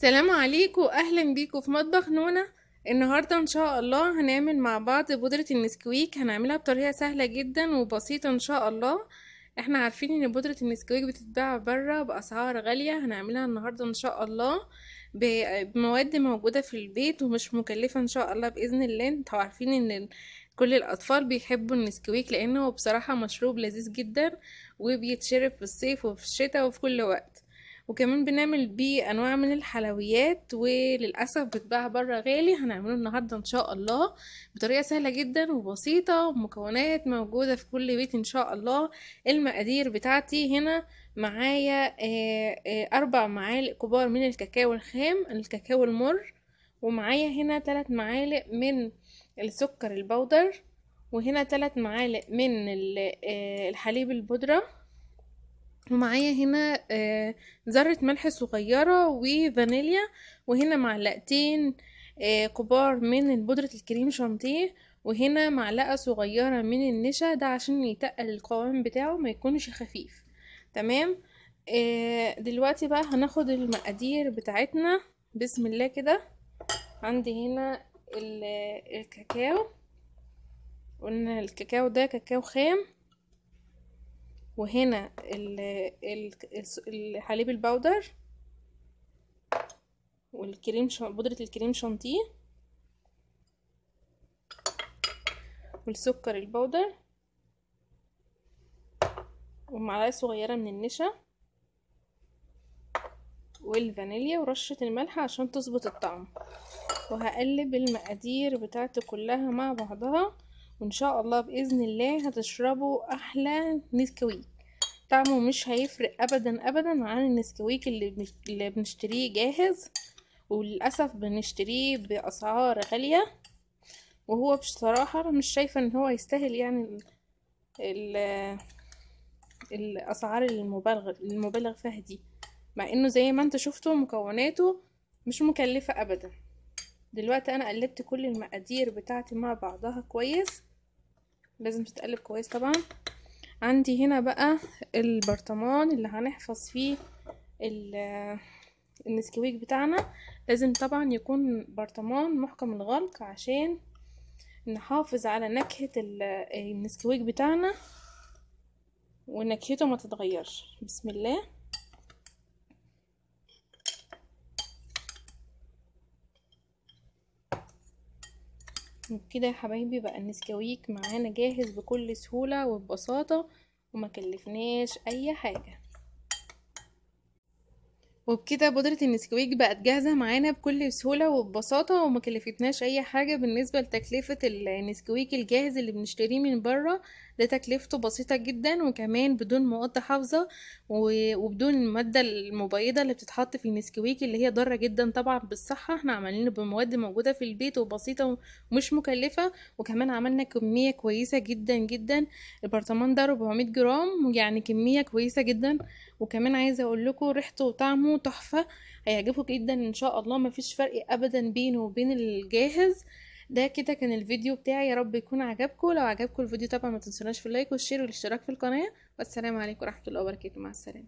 السلام عليكم، اهلا بيكم في مطبخ نونا. النهارده ان شاء الله هنعمل مع بعض بودرة النسكويك. هنعملها بطريقة سهلة جدا وبسيطة ان شاء الله. احنا عارفين ان بودرة النسكويك بتتباع بره باسعار غالية. هنعملها النهارده ان شاء الله بمواد موجودة في البيت ومش مكلفة ان شاء الله باذن الله. انتوا عارفين ان كل الاطفال بيحبوا النسكويك لانه بصراحة مشروب لذيذ جدا وبيتشرب في الصيف وفي الشتاء وفي كل وقت. وكمان بنعمل بيه انواع من الحلويات وللاسف بتباع بره غالي. هنعمله النهارده ان شاء الله بطريقه سهله جدا وبسيطه ومكونات موجوده في كل بيت ان شاء الله. المقادير بتاعتي هنا معايا 4 معالق كبار من الكاكاو الخام الكاكاو المر، ومعايا هنا 3 معالق من السكر البودر، وهنا 3 معالق من الحليب البودرة، ومعايا هنا ذرة ملح صغيرة وفانيليا، وهنا معلقتين كبار من بودرة الكريم شانتيه، وهنا معلقة صغيرة من النشا، ده عشان يتقل القوام بتاعه ما يكونش خفيف. تمام. دلوقتي بقى هناخد المقادير بتاعتنا. بسم الله كده. عندي هنا الكاكاو، قلنا الكاكاو ده كاكاو خام، وهنا الحليب البودر والكريم بودرة الكريم شانتيه والسكر البودر ومعلقة صغيرة من النشا والفانيليا ورشة الملح عشان تظبط الطعم. وهقلب المقادير بتاعتي كلها مع بعضها، وان شاء الله باذن الله هتشربوا احلى نسكويك. طعمه مش هيفرق ابدا ابدا عن النسكويك اللي بنشتريه جاهز، وللاسف بنشتريه باسعار غاليه، وهو بصراحه انا مش شايفه ان هو يستاهل يعني الاسعار المبالغ فيها دي، مع انه زي ما انت شفتوا مكوناته مش مكلفه ابدا. دلوقتي انا قلبت كل المقادير بتاعتي مع بعضها كويس، لازم تتقلب كويس طبعا. عندي هنا بقى البرطمان اللي هنحفظ فيه النسكويك بتاعنا. لازم طبعا يكون برطمان محكم الغلق عشان نحافظ على نكهة النسكويك بتاعنا ونكهته ما تتغيرش. بسم الله. كده يا حبايبي بقى النسكويك معانا جاهز بكل سهولة وببساطة وما كلفناش اي حاجة. وبكده بودرة النسكويك بقت جاهزة معانا بكل سهولة وببساطة وما كلفتناش اي حاجة. بالنسبة لتكلفة النسكويك الجاهز اللي بنشتريه من بره، ده تكلفته بسيطة جدا وكمان بدون مواد حافظة وبدون المادة المبيضة اللي بتتحط في النسكويك اللي هي ضارة جدا طبعا بالصحة. احنا عاملينه بمواد موجودة في البيت وبسيطة ومش مكلفة، وكمان عملنا كمية كويسة جدا جدا. البرطمان ده 400 جرام، يعني كمية كويسة جدا. وكمان عايزة اقول لكم ريحته وطعمه تحفة، هيعجبكم جدا ان شاء الله. مفيش فرق ابدا بينه وبين الجاهز. ده كده كان الفيديو بتاعي، يا رب يكون عجبكم. لو عجبكم الفيديو طبعا ما تنسوناش في اللايك والشير والاشتراك في القناة. والسلام عليكم ورحمة الله وبركاته. مع السلامة.